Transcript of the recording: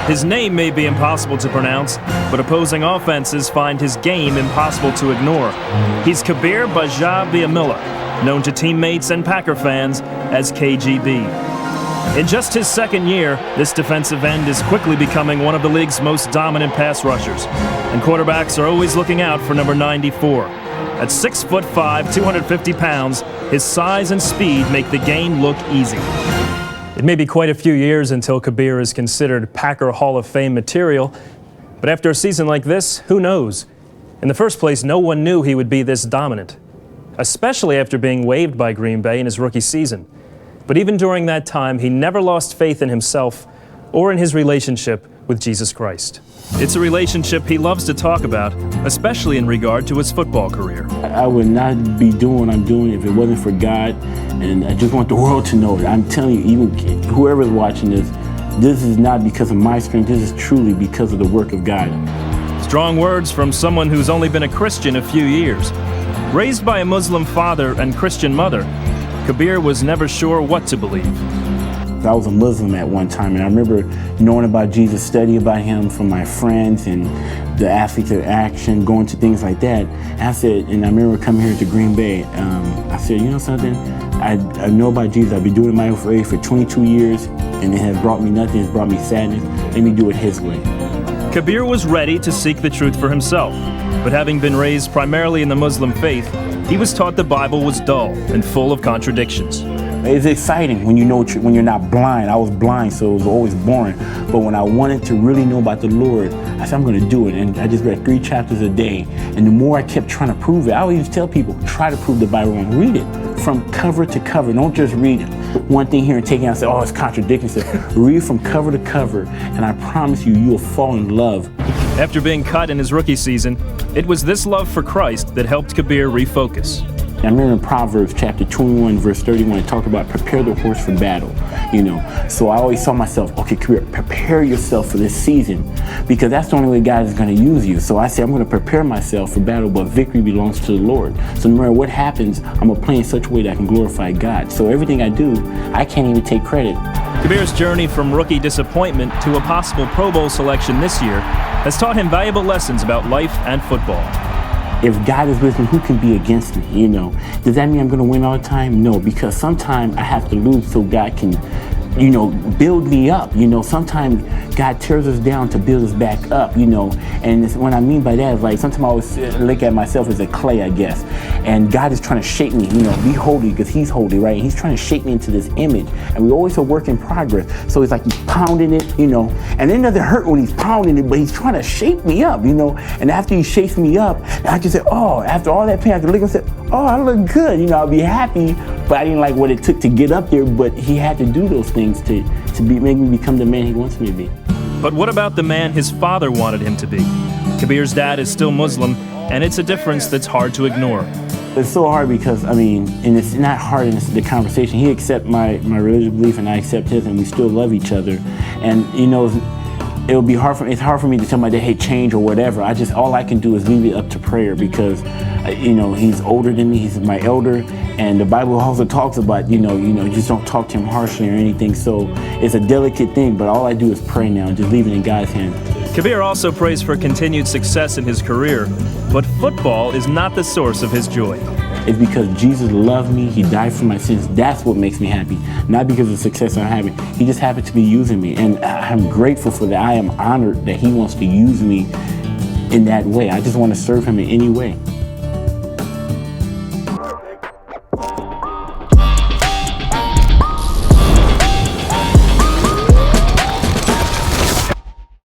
His name may be impossible to pronounce, but opposing offenses find his game impossible to ignore. He's Gbaja-Biamila, known to teammates and Packer fans as KGB. In just his second year, this defensive end is quickly becoming one of the league's most dominant pass rushers, and quarterbacks are always looking out for number 94. At 6'5", 250 pounds, his size and speed make the game look easy. It may be quite a few years until Kabir is considered Packer Hall of Fame material, but after a season like this, who knows? In the first place, no one knew he would be this dominant, especially after being waived by Green Bay in his rookie season. But even during that time, he never lost faith in himself or in his relationship with Jesus Christ. It's a relationship he loves to talk about, especially in regard to his football career. I would not be doing what I'm doing if it wasn't for God, and I just want the world to know it. I'm telling you, even whoever's watching this is not because of my strength, this is truly because of the work of God. Strong words from someone who's only been a Christian a few years. Raised by a Muslim father and Christian mother, Kabir was never sure what to believe. I was a Muslim at one time, and I remember knowing about Jesus, studying about him from my friends and the athletes of action, going to things like that. And I remember coming here to Green Bay. I said, you know something? I know about Jesus. I've been doing it my way for 22 years, and it has brought me nothing. It's brought me sadness. Let me do it his way. Kabir was ready to seek the truth for himself, but having been raised primarily in the Muslim faith, he was taught the Bible was dull and full of contradictions. It's exciting when you know, when you're not blind. I was blind, so it was always boring. But when I wanted to really know about the Lord, I said, I'm going to do it. And I just read 3 chapters a day. And the more I kept trying to prove it, I always tell people, try to prove the Bible wrong. Read it from cover to cover. Don't just read one thing here and take it out and say, oh, it's contradicting. So read from cover to cover, and I promise you, you will fall in love. After being cut in his rookie season, it was this love for Christ that helped Kabir refocus. I remember in Proverbs chapter 21, verse 31, it talked about prepare the horse for battle, you know. So I always saw myself, okay, Kabir, prepare yourself for this season, because that's the only way God is going to use you. So I said, I'm going to prepare myself for battle, but victory belongs to the Lord. So no matter what happens, I'm going to play in such a way that I can glorify God. So everything I do, I can't even take credit. Kabir's journey from rookie disappointment to a possible Pro Bowl selection this year has taught him valuable lessons about life and football. If God is with me, who can be against me, you know? Does that mean I'm going to win all the time? No, because sometimes I have to lose so God can, you know, build me up. You know, sometimes God tears us down to build us back up, you know. And what I mean by that is, like, sometimes I always look at myself as a clay, I guess. And God is trying to shape me, you know, be holy because he's holy, right? And he's trying to shape me into this image. And we always a work in progress. So it's like he's pounding it, you know. And it doesn't hurt when he's pounding it, but he's trying to shape me up, you know. And after he shapes me up, I can say, oh, after all that pain, I can look and say, oh, I look good. You know, I'll be happy. But I didn't like what it took to get up there, but he had to do those things to make me become the man he wants me to be. But what about the man his father wanted him to be? Kabir's dad is still Muslim, and it's a difference that's hard to ignore. It's so hard because, I mean, and it's not hard in the conversation. He accepts my religious belief and I accept his, and we still love each other. And, you know, it'll be hard for me. It's hard for me to tell my dad, hey, change or whatever. All I can do is leave it up to prayer because, you know, he's older than me. He's my elder, and the Bible also talks about, you know, just don't talk to him harshly or anything. So it's a delicate thing, but all I do is pray now and just leave it in God's hands. Kabir also prays for continued success in his career, but football is not the source of his joy. It's because Jesus loved me, he died for my sins. That's what makes me happy, not because of the success I'm having. He just happened to be using me, and I'm grateful for that. I am honored that he wants to use me in that way. I just want to serve him in any way.